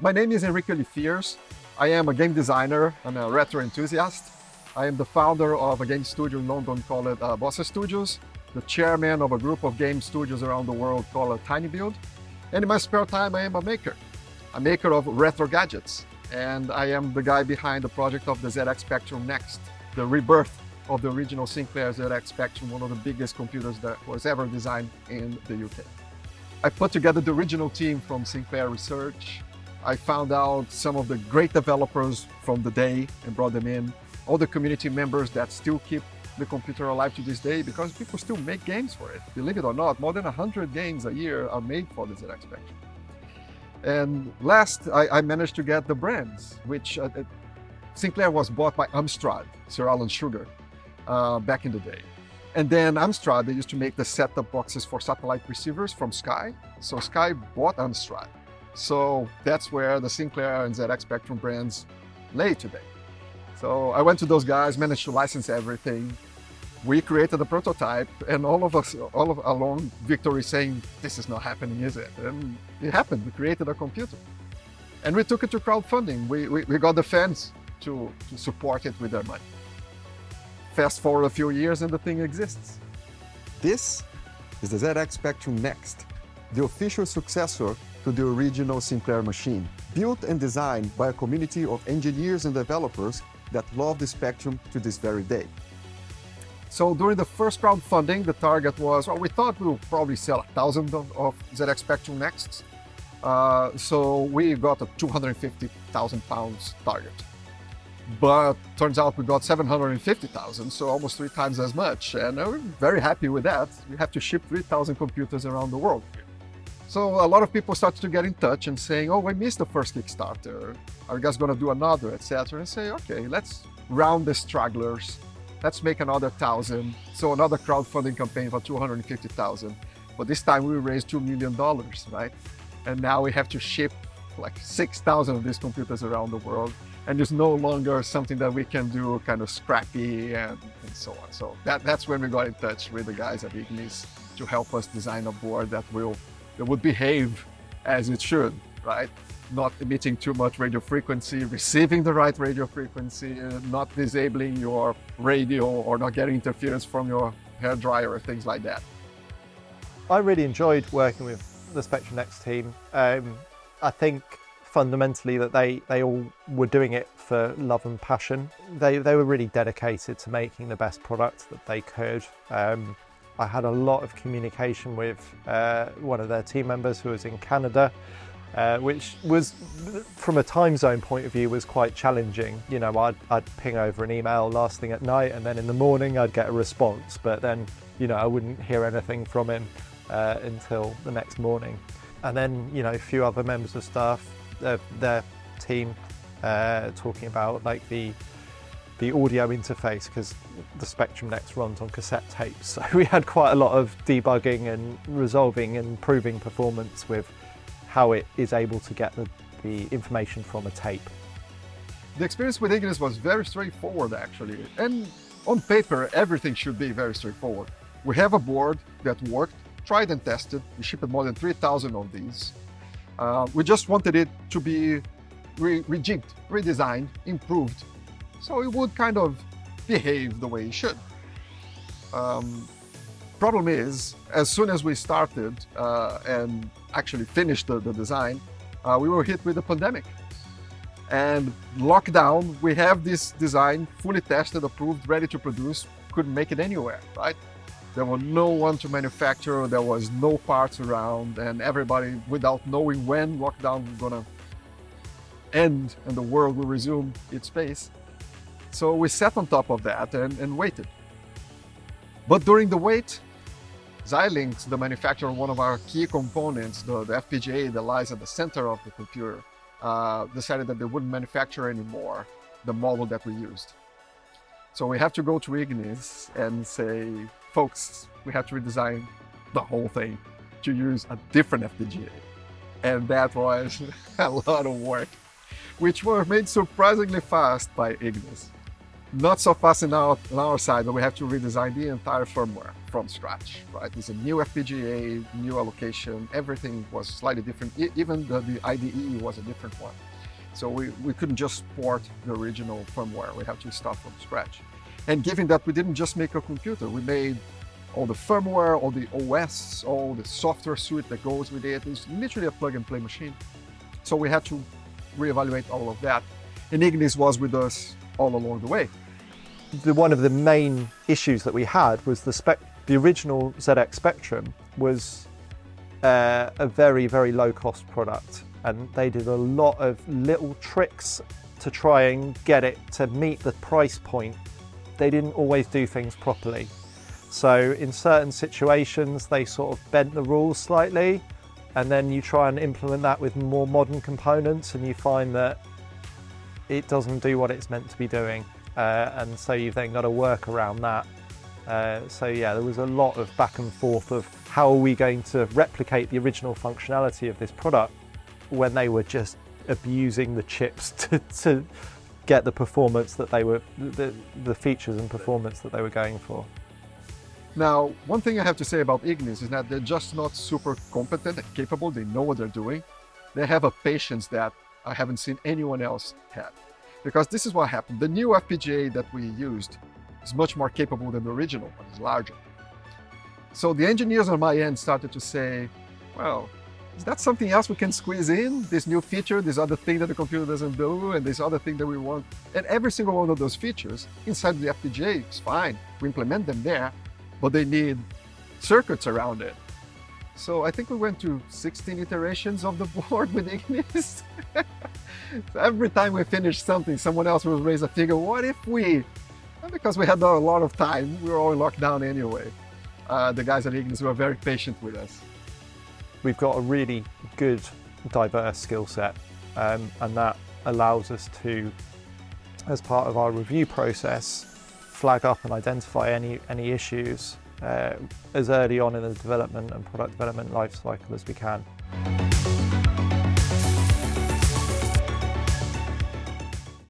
My name is Henrique Olifiers. I am a game designer and a retro enthusiast. I am the founder of a game studio in London called Bossa Studios, the chairman of a group of game studios around the world called Tiny Build. And in my spare time, I am a maker of retro gadgets. And I am the guy behind the project of the ZX Spectrum Next, the rebirth of the original Sinclair ZX Spectrum, one of the biggest computers that was ever designed in the UK. I put together the original team from Sinclair Research. I found out some of the great developers from the day and brought them in. All the community members that still keep the computer alive to this day because people still make games for it. Believe it or not, more than 100 games a year are made for the ZX Spectrum. And last, I managed to get the brands, which Sinclair was bought by Amstrad, Sir Alan Sugar, back in the day. And then Amstrad, they used to make the set-top boxes for satellite receivers from Sky. So Sky bought Amstrad. So that's where the Sinclair and ZX Spectrum brands lay today. So I went to those guys, managed to license everything. We created a prototype, and all of along, Victor is saying, this is not happening, is it? And it happened. We created a computer. And we took it to crowdfunding. We got the fans to support it with their money. Fast forward a few years and the thing exists. This is the ZX Spectrum Next, the official successor to the original Sinclair machine, built and designed by a community of engineers and developers that love the Spectrum to this very day. So during the first crowdfunding, the target was, well, we thought we would probably sell 1,000 of ZX Spectrum Nexts. So we got a £250,000 target. But turns out we got 750,000, so almost 3 times as much. And we're very happy with that. We have to ship 3,000 computers around the world. So a lot of people started to get in touch and saying, oh, we missed the first Kickstarter. Are you guys going to do another, etc.? And say, okay, let's round the stragglers. Let's make another 1,000. So another crowdfunding campaign for 250,000. But this time we raised $2 million, right? And now we have to ship like 6,000 of these computers around the world. And it's no longer something that we can do kind of scrappy and so on. So that's when we got in touch with the guys at Ignys to help us design a board that would behave as it should, right? Not emitting too much radio frequency, receiving the right radio frequency, not disabling your radio or not getting interference from your hairdryer or things like that. I really enjoyed working with the Spectrum Next team. I think fundamentally that they all were doing it for love and passion. They were really dedicated to making the best product that they could. I had a lot of communication with one of their team members who was in Canada, which was, from a time zone point of view, was quite challenging. You know, I'd ping over an email last thing at night, and then in the morning I'd get a response, but then, you know, I wouldn't hear anything from him until the next morning. And then, you know, a few other members of staff, their team, talking about like the audio interface, because the Spectrum Next runs on cassette tapes. So we had quite a lot of debugging and resolving and improving performance with how it is able to get the information from a tape. The experience with Ignys was very straightforward, actually. And on paper, everything should be very straightforward. We have a board that worked, tried and tested. We shipped more than 3,000 of these. We just wanted it to be rejigged, redesigned, improved, so it would kind of behave the way it should. Problem is, as soon as we started and actually finished the design, we were hit with the pandemic. And lockdown, we have this design fully tested, approved, ready to produce, couldn't make it anywhere, right? There was no one to manufacture, there was no parts around, and everybody, without knowing when lockdown was gonna end and the world will resume its pace. So we sat on top of that and waited. But during the wait, Xilinx, the manufacturer of one of our key components, the FPGA that lies at the center of the computer, decided that they wouldn't manufacture anymore the model that we used. So we have to go to Ignys and say, folks, we have to redesign the whole thing to use a different FPGA. And that was a lot of work, which were made surprisingly fast by Ignys. Not so fast on our side, but we have to redesign the entire firmware from scratch, right? It's a new FPGA, new allocation, everything was slightly different. Even the IDE was a different one. So we couldn't just port the original firmware. We have to start from scratch. And given that we didn't just make a computer, we made all the firmware, all the OS, all the software suite that goes with it. It's literally a plug-and-play machine. So we had to reevaluate all of that. And Ignys was with us all along the way. One of the main issues that we had was the original ZX Spectrum was a very, very low-cost product. And they did a lot of little tricks to try and get it to meet the price point. They didn't always do things properly. So in certain situations, they sort of bent the rules slightly, and then you try and implement that with more modern components, and you find that it doesn't do what it's meant to be doing. And so you've then got to work around that. So yeah, there was a lot of back and forth of how are we going to replicate the original functionality of this product when they were just abusing the chips to get the performance that they were, the features and performance that they were going for. Now, one thing I have to say about Ignys is that they're just not super competent and capable. They know what they're doing. They have a patience that I haven't seen anyone else have. Because this is what happened. The new FPGA that we used is much more capable than the original one. It's larger. So the engineers on my end started to say, well, is that something else we can squeeze in? This new feature, this other thing that the computer doesn't do, and this other thing that we want. And every single one of those features inside the FPGA is fine. We implement them there, but they need circuits around it. So I think we went to 16 iterations of the board with Ignys. So every time we finished something, someone else will raise a figure. What if we? And because we had a lot of time, we were all in lockdown anyway. The guys at Ignys were very patient with us. We've got a really good, diverse skill set, and that allows us to, as part of our review process, flag up and identify any issues as early on in the development and product development life cycle as we can.